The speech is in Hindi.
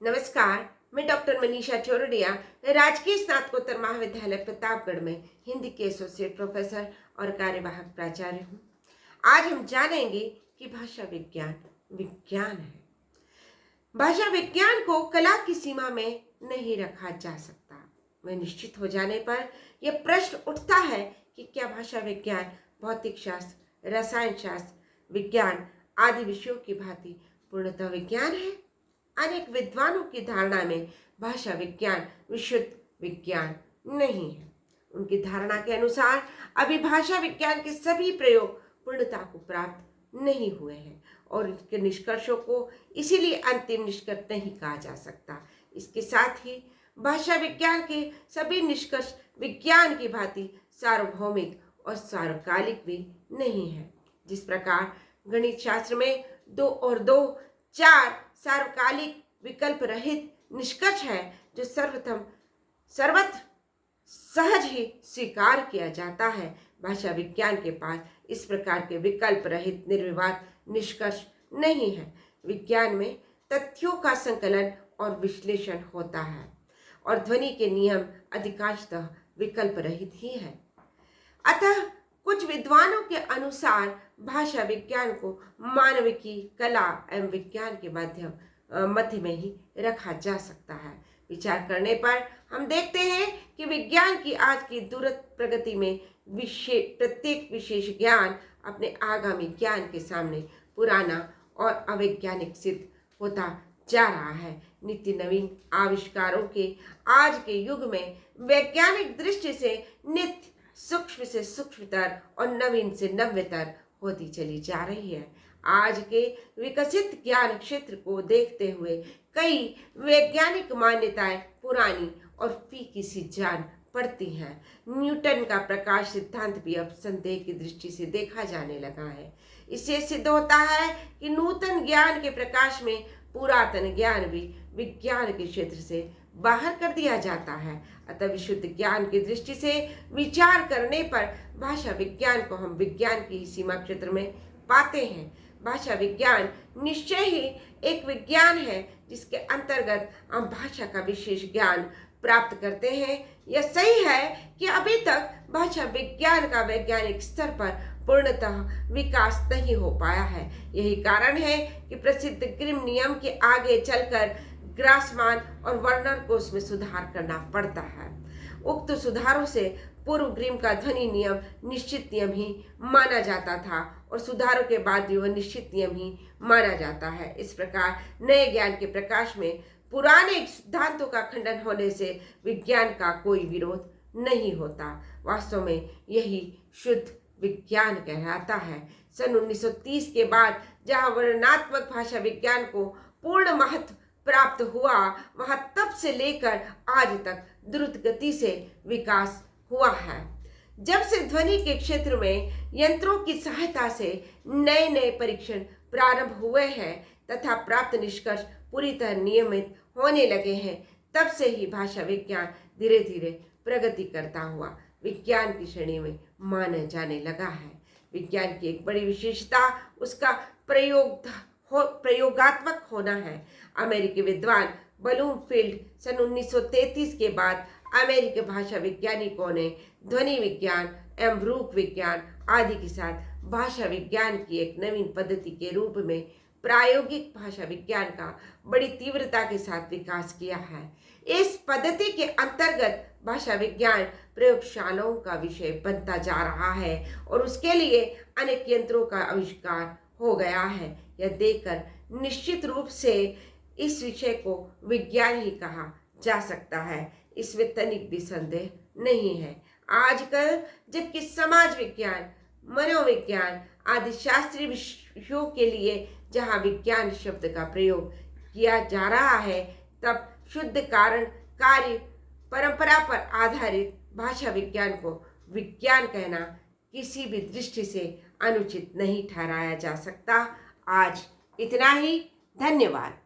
नमस्कार, मैं डॉक्टर मनीषा चौरडिया, राजकीय स्नातकोत्तर महाविद्यालय प्रतापगढ़ में हिंदी के एसोसिएट प्रोफेसर और कार्यवाहक प्राचार्य हूँ। आज हम जानेंगे कि भाषा विज्ञान विज्ञान है। भाषा विज्ञान को कला की सीमा में नहीं रखा जा सकता। वह निश्चित हो जाने पर यह प्रश्न उठता है कि क्या भाषा विज्ञान भौतिक शास्त्र, रसायन शास्त्र, विज्ञान आदि विषयों की भांति पूर्णतः विज्ञान है। अनेक विद्वानों की धारणा में भाषा विज्ञान विशुद्ध विज्ञान नहीं है। उनकी धारणा के अनुसार अभी भाषा विज्ञान के सभी प्रयोग पूर्णता को प्राप्त नहीं हुए हैं और इसके निष्कर्षों को इसीलिए अंतिम निष्कर्ष नहीं कहा जा सकता। इसके साथ ही भाषा विज्ञान के सभी निष्कर्ष विज्ञान की भांति सार्वभौमिक और सार्वकालिक भी नहीं है। जिस प्रकार गणित शास्त्र में 2 और 2 4 सार्वकालिक विकल्प रहित निष्कर्ष है जो सर्वत्र सहज ही स्वीकार किया जाता है, भाषा विज्ञान के पास इस प्रकार के विकल्प रहित निर्विवाद निष्कर्ष नहीं है। विज्ञान में तथ्यों का संकलन और विश्लेषण होता है और ध्वनि के नियम अधिकांशतः विकल्प रहित ही है। अतः कुछ विद्वानों के अनुसार भाषा विज्ञान को मानविकी, कला एवं विज्ञान के मध्य में ही रखा जा सकता है। विचार करने पर हम देखते हैं कि विज्ञान की आज की दूरस्थ प्रगति में प्रत्येक विशेष ज्ञान अपने आगामी ज्ञान के सामने पुराना और अवैज्ञानिक सिद्ध होता जा रहा है। नित्य नवीन आविष्कारों के आज के युग में वैज्ञानिक दृष्टि से नित्य सूक्ष्म से सूक्ष्मतर और नवीन से नव्यतर होती चली जा रही है। आज के विकसित ज्ञान क्षेत्र को देखते हुए कई वैज्ञानिक मान्यताएं पुरानी और फीकी सी जान पड़ती हैं। न्यूटन का प्रकाश सिद्धांत भी अब संदेह की दृष्टि से देखा जाने लगा है। इससे सिद्ध होता है कि नूतन ज्ञान के प्रकाश में पुरातन ज्ञान भी विज्ञान के क्षेत्र से बाहर कर दिया जाता है। अतः विशुद्ध ज्ञान की दृष्टि से विचार करने पर भाषा विज्ञान को हम विज्ञान की ही सीमा क्षेत्र में पाते हैं। भाषा विज्ञान निश्चय ही एक विज्ञान है जिसके अंतर्गत हम भाषा का विशेष ज्ञान प्राप्त करते हैं। यह सही है कि अभी तक भाषा विज्ञान का वैज्ञानिक स्तर पर पूर्णतः विकास नहीं हो पाया है। यही कारण है कि प्रसिद्ध ग्रिम नियम के आगे चलकर ग्रासमान और वर्नर को उसमें सुधार करना पड़ता है। उक्त सुधारों से पूर्व ग्रिम का ध्वनि नियम निश्चित नियम ही माना जाता था और सुधारों के बाद भी वह निश्चित नियम ही माना जाता है। इस प्रकार नए ज्ञान के प्रकाश में पुराने सिद्धांतों का खंडन होने से विज्ञान का कोई विरोध नहीं होता। वास्तव में यही शुद्ध विज्ञान कहलाता है। सन 1930 के बाद जहाँ वर्णनात्मक भाषा विज्ञान को पूर्ण महत्व प्राप्त हुआ, वहां तब से लेकर आज तक द्रुत गति से विकास हुआ है। जब से ध्वनि के क्षेत्र में यंत्रों की सहायता से नए नए परीक्षण प्रारंभ हुए हैं तथा प्राप्त निष्कर्ष पूरी तरह नियमित होने लगे हैं, तब से ही भाषा विज्ञान धीरे धीरे प्रगति करता हुआ विज्ञान की श्रेणी में माना जाने लगा है। विज्ञान की एक बड़ी विशेषता उसका प्रयोगात्मक होना है। अमेरिकी विद्वान ब्लूमफील्ड सन 1933 के बाद अमेरिकी भाषा वैज्ञानिकों ने ध्वनि विज्ञान एवं रूप विज्ञान आदि के साथ भाषा विज्ञान की एक नवीन पद्धति के रूप में प्रायोगिक भाषा विज्ञान का बड़ी तीव्रता के साथ विकास किया है। इस पद्धति के अंतर्गत भाषा विज्ञान प्रयोगशालाओं का विषय बनता जा रहा है और उसके लिए अनेक यंत्रों का आविष्कार हो गया है। यह देखकर निश्चित रूप से इस विषय को विज्ञान ही कहा जा सकता है, इसमें तनिक भी संदेह नहीं है। आजकल जबकि समाज विज्ञान, मनोविज्ञान आदि शास्त्रीय विषयों के लिए जहाँ विज्ञान शब्द का प्रयोग किया जा रहा है, तब शुद्ध कारण कार्य परंपरा पर आधारित भाषा विज्ञान को विज्ञान कहना किसी भी दृष्टि से अनुचित नहीं ठहराया जा सकता। आज इतना ही। धन्यवाद।